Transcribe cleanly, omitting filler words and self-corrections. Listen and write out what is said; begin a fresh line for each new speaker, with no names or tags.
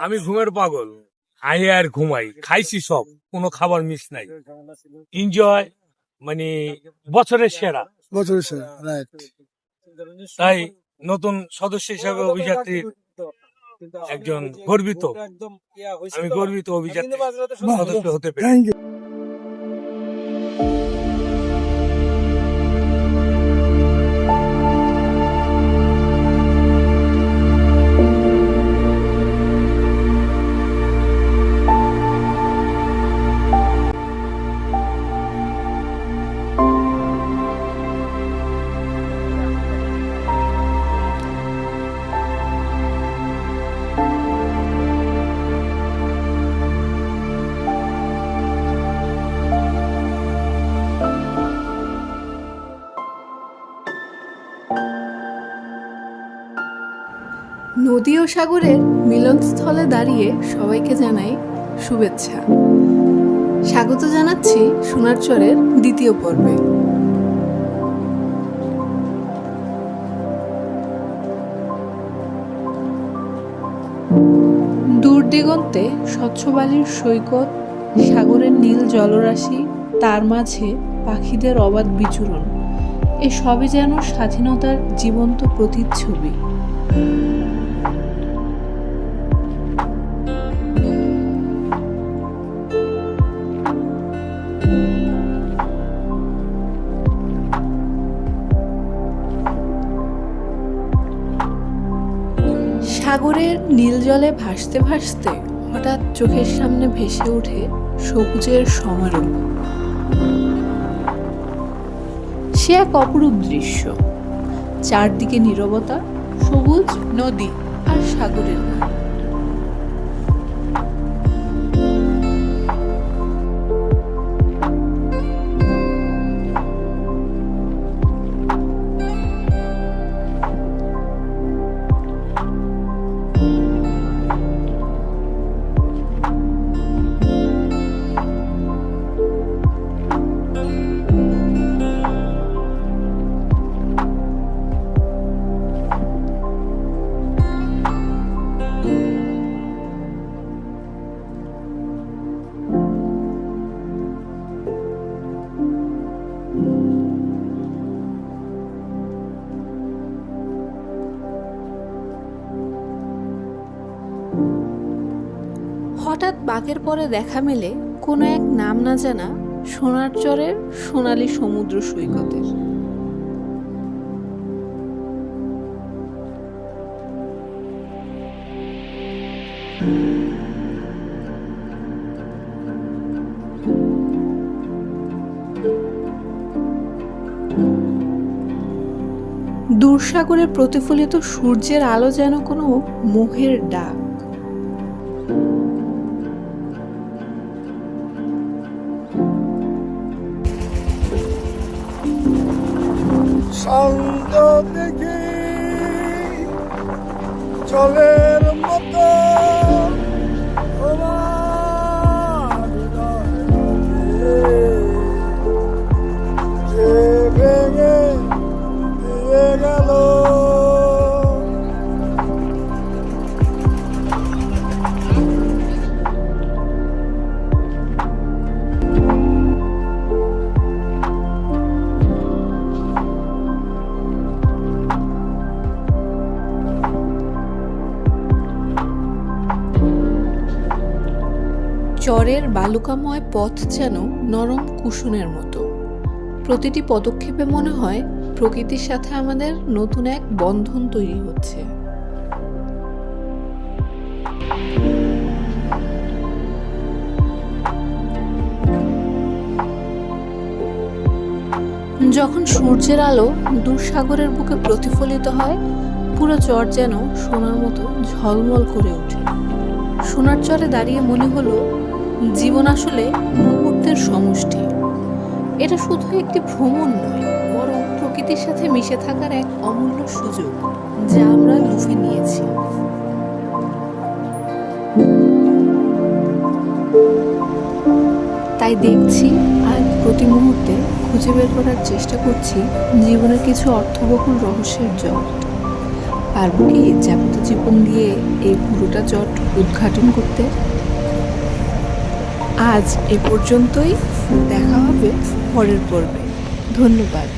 আমি ঘুমের পাগল, আই আর ঘুমাই, খাইছি সব, কোনো খাবার মিস নাই। এনজয় মানে বছরের সেরা।
রাইট।
তাই নতুন সদস্য হিসাবে অভিযাত্রীর একজন গর্বিত, আমি গর্বিত অভিযাত্রী সদস্য হতে পেরে।
Thank you.
নদী ও সাগরের মিলনস্থলে দাঁড়িয়ে সবাইকে জানাই শুভেচ্ছা। স্বাগত জানাচ্ছি সোনারচরের দ্বিতীয় পর্বে। দূর দিগন্তে স্বচ্ছ বালির সৈকত, সাগরের নীল জলরাশি, তার মাঝে পাখিদের অবাধ বিচরণ, এ সবই যেন স্বাধীনতার জীবন্ত প্রতিচ্ছবি। সাগরের নীল জলে ভাসতে ভাসতে হঠাৎ চোখের সামনে ভেসে ওঠে সবুজের সমারোহ। সে এক অপরূপ দৃশ্য, চারদিকে নীরবতা, সবুজ নদী আর সাগরের গান। হঠাৎ বাঘের পরে দেখা মেলে কোনো এক নাম না জানা সোনারচরের সোনালী সমুদ্র সৈকতের। দূরসাগরে প্রতিফলিত সূর্যের আলো যেন কোনো মোহের ডাক।
শান্ত দেখি জলের মতো তোমার হৃদয়ে যে ভেঙে দিয়ে গেল।
চরের বালুকাময় পথ যেন নরম কুসুনের মতো। প্রতিটি পদক্ষেপে মনে হয় প্রকৃতির সাথে আমাদের নতুন এক বন্ধন তৈরি হচ্ছে। যখন সূর্যের আলো দূরসাগরের বুকে প্রতিফলিত হয়, পুরো চর যেন সোনার মতো ঝলমল করে ওঠে। সোনারচরে দাঁড়িয়ে মনে হলো জীবন আসলে মুহূর্তের সমষ্টি। এটা শুধু একটি ভ্রমণ নয়, বরং প্রকৃতির সাথে মিশে থাকার এক অমূল্য সুযোগ, যা আমরা লুফে নিয়েছি। তাই দেখছি আর প্রতি মুহূর্তে খুঁজে বের করার চেষ্টা করছি জীবনের কিছু অর্থবহুল রহস্যের জল। পারবো কি যাপিত জীবন দিয়ে এই পুরোটা জট উদ্ঘাটন করতে? আজ এ পর্যন্তই, দেখা হবে পরের পর্বে। ধন্যবাদ।